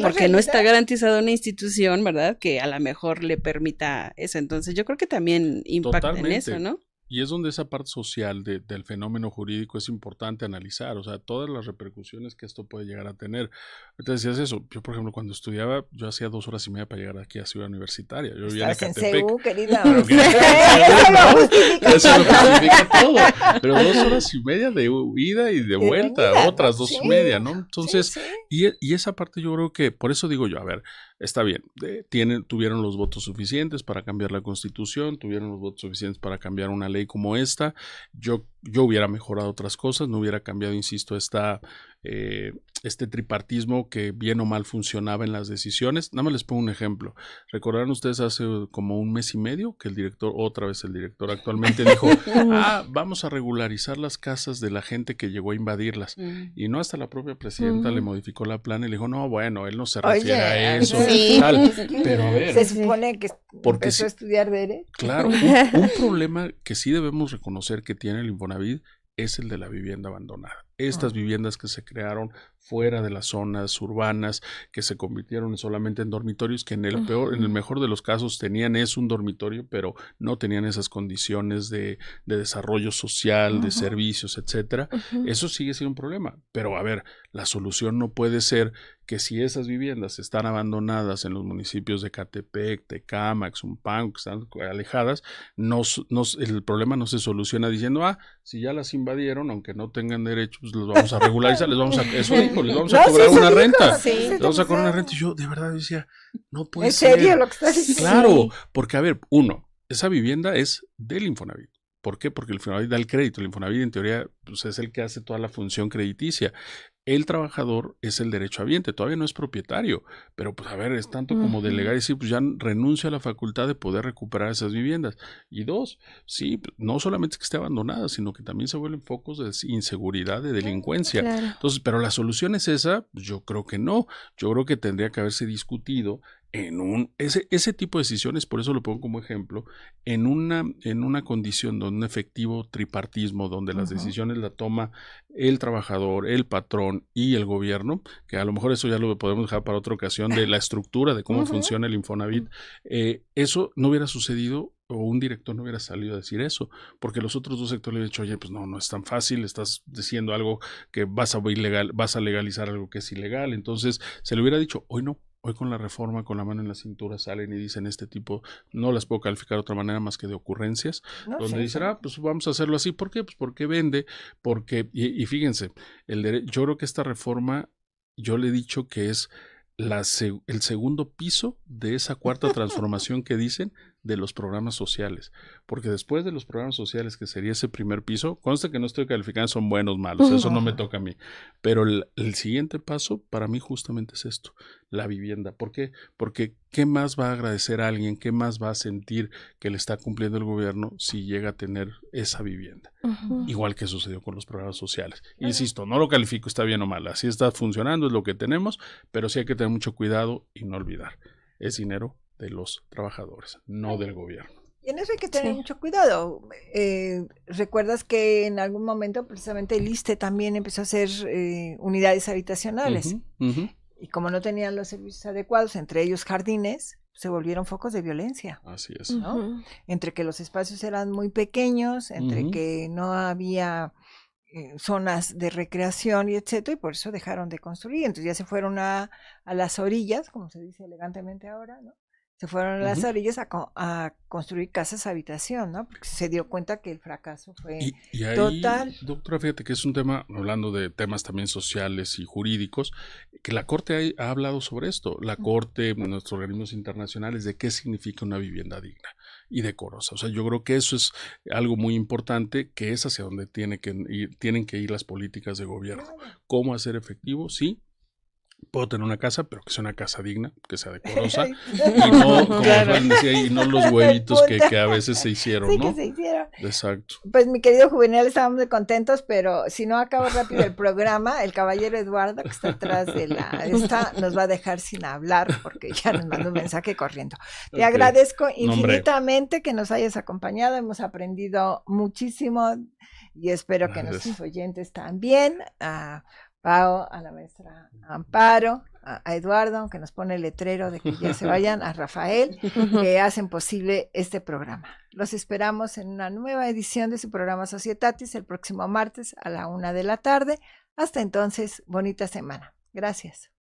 porque no está garantizada una institución, ¿verdad? Que a lo mejor le permita eso. Entonces yo creo que también impacta en eso, ¿no? Y es donde esa parte social del fenómeno jurídico es importante analizar, o sea, todas las repercusiones que esto puede llegar a tener. Ahorita decías eso, yo por ejemplo cuando estudiaba, yo hacía 2 horas y media para llegar aquí a Ciudad Universitaria. Yo vivía en Ecatepec. En CEU, querida. Eso lo justifica todo. Pero 2 horas y media de ida y de vuelta, otras 2 y media, ¿no? Entonces, y esa parte yo creo que, por eso digo yo, a ver, está bien, tuvieron los votos suficientes para cambiar la Constitución, tuvieron los votos suficientes para cambiar una ley como esta. Yo hubiera mejorado otras cosas, no hubiera cambiado, insisto, este tripartismo que bien o mal funcionaba en las decisiones. Nada más les pongo un ejemplo. Recordarán ustedes hace como 1 mes y medio que el director actualmente dijo, vamos a regularizar las casas de la gente que llegó a invadirlas. Y no, hasta la propia presidenta le modificó la plana y le dijo, no, bueno, él no se refiere a eso. Tal. Pero a ver. Se supone que empezó a estudiar Derecho. Claro, un problema que sí debemos reconocer que tiene el Infonavit es el de la vivienda abandonada. Estas viviendas que se crearon fuera de las zonas urbanas, que se convirtieron solamente en dormitorios, que en el mejor de los casos tenían un dormitorio, pero no tenían esas condiciones de desarrollo social, de servicios, etcétera. Eso sigue siendo un problema. Pero a ver, la solución no puede ser que si esas viviendas están abandonadas en los municipios de Ecatepec, Tecámac, Zumpango, que están alejadas, el problema no se soluciona diciendo, si ya las invadieron, aunque no tengan derecho, pues los vamos a regularizar, les vamos a cobrar una renta. Les vamos a cobrar una renta. Y yo de verdad decía, no puede ser. ¿En serio lo que estás diciendo? Claro, porque a ver, esa vivienda es del Infonavit. ¿Por qué? Porque el Infonavit da el crédito. El Infonavit, en teoría, pues es el que hace toda la función crediticia. El trabajador es el derechohabiente, todavía no es propietario, pero pues a ver, es tanto como delegar y decir, pues ya renuncia a la facultad de poder recuperar esas viviendas. Y 2, sí, no solamente es que esté abandonada, sino que también se vuelven focos de inseguridad, de delincuencia. Claro. Entonces, pero la solución es esa, pues yo creo que no. Yo creo que tendría que haberse discutido ese tipo de decisiones, por eso lo pongo como ejemplo, en una condición de un efectivo tripartismo, donde las decisiones la toma el trabajador, el patrón y el gobierno, que a lo mejor eso ya lo podemos dejar para otra ocasión, de la estructura, de cómo funciona el Infonavit. Eso no hubiera sucedido, o un director no hubiera salido a decir eso, porque los otros 2 sectores le hubieran dicho, oye, pues no es tan fácil, estás diciendo algo que vas a legalizar algo que es ilegal. Entonces se le hubiera dicho, hoy no. Hoy con la reforma, con la mano en la cintura, salen y dicen este tipo, no las puedo calificar de otra manera más que de ocurrencias, donde dicen, pues vamos a hacerlo así. ¿Por qué? Pues porque vende, y fíjense, yo creo que esta reforma, yo le he dicho que es el segundo piso de esa cuarta transformación que dicen de los programas sociales, porque después de los programas sociales, que sería ese primer piso, consta que no estoy calificando, son buenos, malos, eso no me toca a mí, pero el siguiente paso para mí justamente es esto, la vivienda. ¿Por qué? Porque ¿qué más va a agradecer a alguien? ¿Qué más va a sentir que le está cumpliendo el gobierno si llega a tener esa vivienda? Igual que sucedió con los programas sociales. Insisto, no lo califico, está bien o mal, así está funcionando, es lo que tenemos, pero sí hay que tener mucho cuidado y no olvidar, es dinero de los trabajadores, no del gobierno. Y en eso hay que tener mucho cuidado. ¿Recuerdas que en algún momento precisamente el ISSSTE también empezó a hacer unidades habitacionales? Y como no tenían los servicios adecuados, entre ellos jardines, se volvieron focos de violencia. Así es. ¿No? Entre que los espacios eran muy pequeños, entre que no había zonas de recreación y etcétera, y por eso dejaron de construir. Entonces ya se fueron a las orillas, como se dice elegantemente ahora, ¿no? Se fueron a las orillas a construir casas habitación, ¿no? Porque se dio cuenta que el fracaso fue y ahí, total. Doctora, fíjate que es un tema, hablando de temas también sociales y jurídicos, que la Corte ha hablado sobre esto. La Corte, nuestros organismos internacionales, de qué significa una vivienda digna y decorosa. O sea, yo creo que eso es algo muy importante, que es hacia donde tienen que ir las políticas de gobierno. ¿Cómo hacer efectivo? Sí. Puedo tener una casa, pero que sea una casa digna, que sea decorosa, y no, como decía, y no los huevitos que a veces se hicieron, sí, ¿no? Que se hicieron. Exacto. Pues mi querido Juvenal, estábamos muy contentos, pero si no acabo rápido el programa, el caballero Eduardo, que está atrás de nos va a dejar sin hablar, porque ya nos mandó un mensaje corriendo. Te agradezco infinitamente que nos hayas acompañado, hemos aprendido muchísimo, y espero que nuestros oyentes también. Pao, a la maestra Amparo, a Eduardo, que nos pone el letrero de que ya se vayan, a Rafael, que hacen posible este programa. Los esperamos en una nueva edición de su programa Societatis el próximo martes a la 1:00 p.m. Hasta entonces, bonita semana. Gracias.